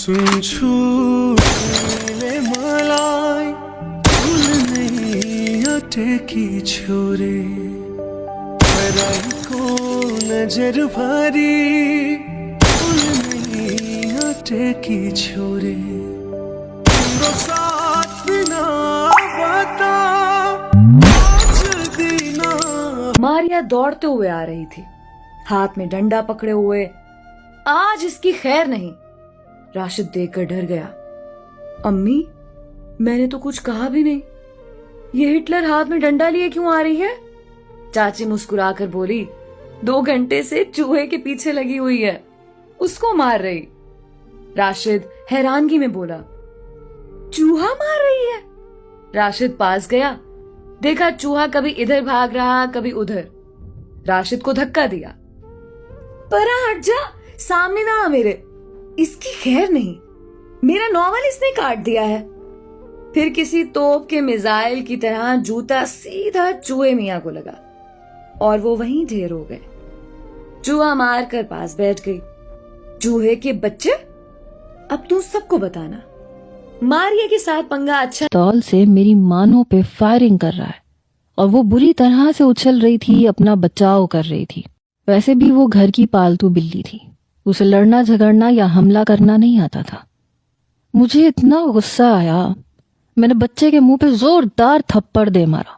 सुन छूले मलाई फूल नहीं अटे की छोरे पराई को नजर भारी फूल नहीं अटे की छोरे तेरो साथ बिना बता आज दीना। मारिया दौड़ते हुए आ रही थी, हाथ में डंडा पकड़े हुए। आज इसकी खैर नहीं। राशिद देखकर डर गया। अम्मी, मैंने तो कुछ कहा भी नहीं, ये हिटलर हाथ में डंडा लिए क्यों आ रही है? चाची मुस्कुराकर बोली, 2 घंटे से चूहे के पीछे लगी हुई है, उसको मार रही। राशिद हैरानगी में बोला, चूहा मार रही है? राशिद पास गया, देखा चूहा कभी इधर भाग रहा कभी उधर। राशिद को धक्का दिया, परा हट जा, सामने ना आ मेरे। इसकी खैर नहीं, मेरा नॉवल इसने काट दिया है। फिर किसी तोप के मिसाइल की तरह जूता सीधा चूहे मियां को लगा और वो वहीं ढेर हो गए। चूहा मार कर पास बैठ गई। चूहे के बच्चे, अब तू सबको बताना। मारिया के साथ पंगा अच्छा तौल से मेरी मानों पे फायरिंग कर रहा है और वो बुरी तरह से उछल रही थी, अपना बचाव कर रही थी। वैसे भी वो घर की पालतू बिल्ली थी, उसे लड़ना झगड़ना या हमला करना नहीं आता था। मुझे इतना गुस्सा आया, मैंने बच्चे के मुंह पे जोरदार थप्पड़ दे मारा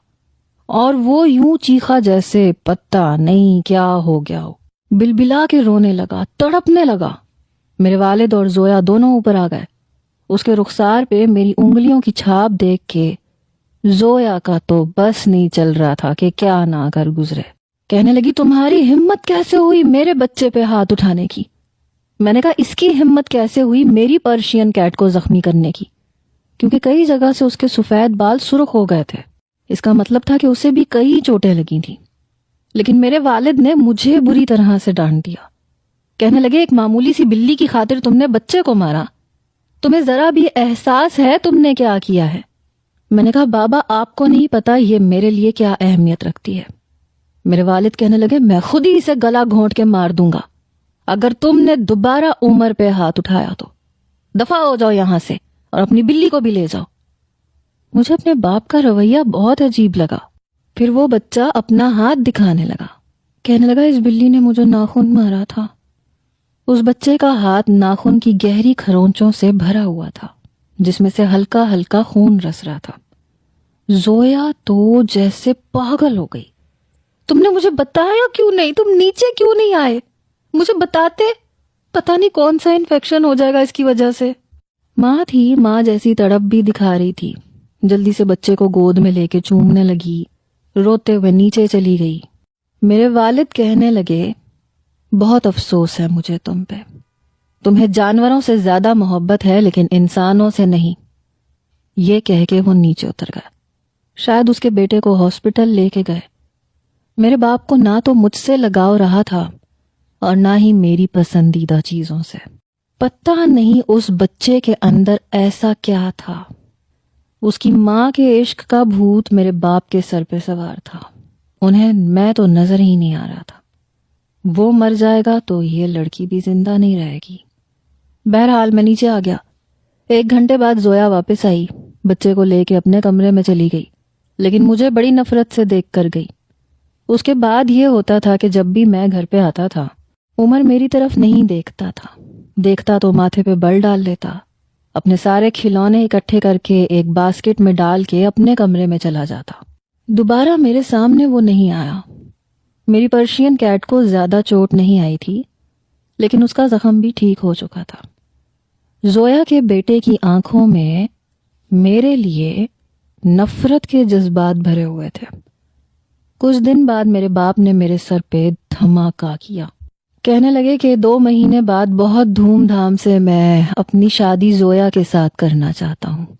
और वो यूं चीखा जैसे पता नहीं क्या हो गया हो। बिलबिला के रोने लगा, तड़पने लगा। मेरे वालिद और जोया दोनों ऊपर आ गए। उसके रुखसार पे मेरी उंगलियों की छाप देख के जोया का तो बस नहीं चल रहा था कि क्या ना कर गुजरे। कहने लगी, तुम्हारी हिम्मत कैसे हुई मेरे बच्चे पे हाथ उठाने की? मैंने कहा, इसकी हिम्मत कैसे हुई मेरी पर्शियन कैट को जख्मी करने की? क्योंकि कई जगह से उसके सफेद बाल सुर्ख हो गए थे। इसका मतलब था कि उसे भी कई चोटें लगी थी। लेकिन मेरे वालिद ने मुझे बुरी तरह से डांट दिया। कहने लगे, एक मामूली सी बिल्ली की खातिर तुमने बच्चे को मारा? तुम्हें जरा भी एहसास है तुमने क्या किया है? मैंने कहा, बाबा आपको नहीं पता ये मेरे लिए क्या अहमियत रखती है। मेरे वालिद कहने लगे, मैं खुद ही इसे गला घोंट के मार दूंगा अगर तुमने दोबारा उमर पे हाथ उठाया तो। दफा हो जाओ यहां से और अपनी बिल्ली को भी ले जाओ। मुझे अपने बाप का रवैया बहुत अजीब लगा। फिर वो बच्चा अपना हाथ दिखाने लगा, कहने लगा, इस बिल्ली ने मुझे नाखून मारा था। उस बच्चे का हाथ नाखून की गहरी खरोंचों से भरा हुआ था, जिसमें से हल्का हल्का खून रस रहा था। जोया तो जैसे पागल हो गई। तुमने मुझे बताया क्यों नहीं? तुम नीचे क्यों नहीं आए? मुझे बताते, पता नहीं कौन सा इन्फेक्शन हो जाएगा इसकी वजह से। माँ थी, माँ जैसी तड़प भी दिखा रही थी। जल्दी से बच्चे को गोद में लेके चूमने लगी, रोते हुए नीचे चली गई। मेरे वालिद कहने लगे, बहुत अफसोस है मुझे तुम पे। तुम्हें जानवरों से ज्यादा मोहब्बत है लेकिन इंसानों से नहीं। ये कह के वो नीचे उतर गया। शायद उसके बेटे को हॉस्पिटल लेके गए। मेरे बाप को ना तो मुझसे लगाव रहा था और ना ही मेरी पसंदीदा चीजों से। पता नहीं उस बच्चे के अंदर ऐसा क्या था। उसकी माँ के इश्क का भूत मेरे बाप के सर पे सवार था। उन्हें मैं तो नजर ही नहीं आ रहा था। वो मर जाएगा तो ये लड़की भी जिंदा नहीं रहेगी। बहरहाल मैं नीचे आ गया। 1 घंटे बाद जोया वापस आई, बच्चे को लेके अपने कमरे में चली गई, लेकिन मुझे बड़ी नफरत से देख कर गई। उसके बाद ये होता था कि जब भी मैं घर पे आता था, उमर मेरी तरफ नहीं देखता था। देखता तो माथे पे बल डाल लेता, अपने सारे खिलौने इकट्ठे करके एक बास्केट में डाल के अपने कमरे में चला जाता। दोबारा मेरे सामने वो नहीं आया। मेरी पर्शियन कैट को ज्यादा चोट नहीं आई थी, लेकिन उसका जख्म भी ठीक हो चुका था। जोया के बेटे की आंखों में मेरे लिए नफरत के जज्बात भरे हुए थे। कुछ दिन बाद मेरे बाप ने मेरे सर पे धमाका किया। कहने लगे कि 2 महीने बाद बहुत धूमधाम से मैं अपनी शादी जोया के साथ करना चाहता हूँ।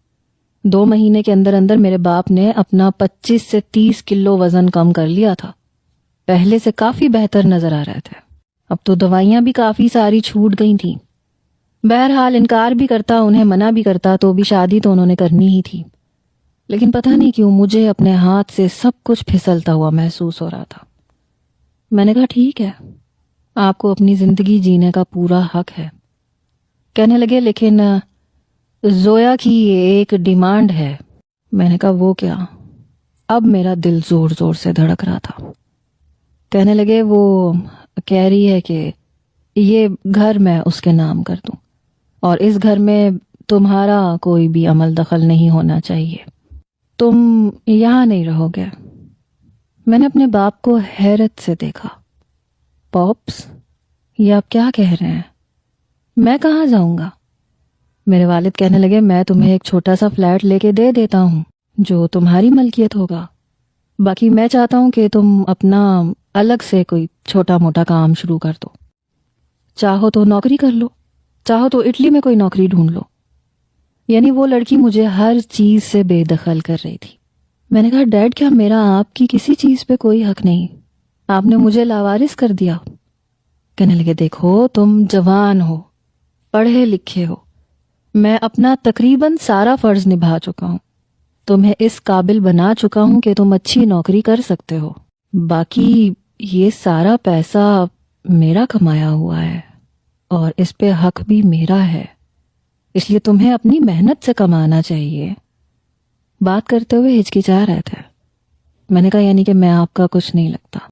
2 महीने के अंदर अंदर मेरे बाप ने अपना 25 से 30 किलो वजन कम कर लिया था। पहले से काफी बेहतर नजर आ रहे थे। अब तो दवाइयां भी काफी सारी छूट गई थीं। बहरहाल इनकार भी करता, उन्हें मना भी करता, तो भी शादी तो उन्होंने करनी ही थी। लेकिन पता नहीं क्यों मुझे अपने हाथ से सब कुछ फिसलता हुआ महसूस हो रहा था। मैंने कहा, ठीक है, आपको अपनी जिंदगी जीने का पूरा हक है। कहने लगे लेकिन जोया की एक डिमांड है। मैंने कहा वो क्या? अब मेरा दिल जोर जोर से धड़क रहा था। कहने लगे वो कह रही है कि ये घर मैं उसके नाम कर दूं और इस घर में तुम्हारा कोई भी अमल दखल नहीं होना चाहिए, तुम यहाँ नहीं रहोगे। मैंने अपने बाप को हैरत से देखा। पॉप्स, ये आप क्या कह रहे हैं? मैं कहाँ जाऊंगा? मेरे वालिद कहने लगे मैं तुम्हें एक छोटा सा फ्लैट लेके दे देता हूँ जो तुम्हारी मलकियत होगा। बाकी मैं चाहता हूँ कि तुम अपना अलग से कोई छोटा मोटा काम शुरू कर दो। चाहो तो नौकरी कर लो, चाहो तो इटली में कोई नौकरी ढूंढ लो। यानी वो लड़की मुझे हर चीज से बेदखल कर रही थी। मैंने कहा डैड, क्या मेरा आपकी किसी चीज पे कोई हक नहीं? आपने मुझे लावारिस कर दिया। कहने लगे देखो तुम जवान हो, पढ़े लिखे हो, मैं अपना तकरीबन सारा फर्ज निभा चुका हूं, तुम्हें इस काबिल बना चुका हूं कि तुम अच्छी नौकरी कर सकते हो। बाकी ये सारा पैसा मेरा कमाया हुआ है और इस पे हक भी मेरा है, इसलिए तुम्हें अपनी मेहनत से कमाना चाहिए। बात करते हुए हिचकिचा रहे थे। मैंने कहा यानी कि मैं आपका कुछ नहीं लगता।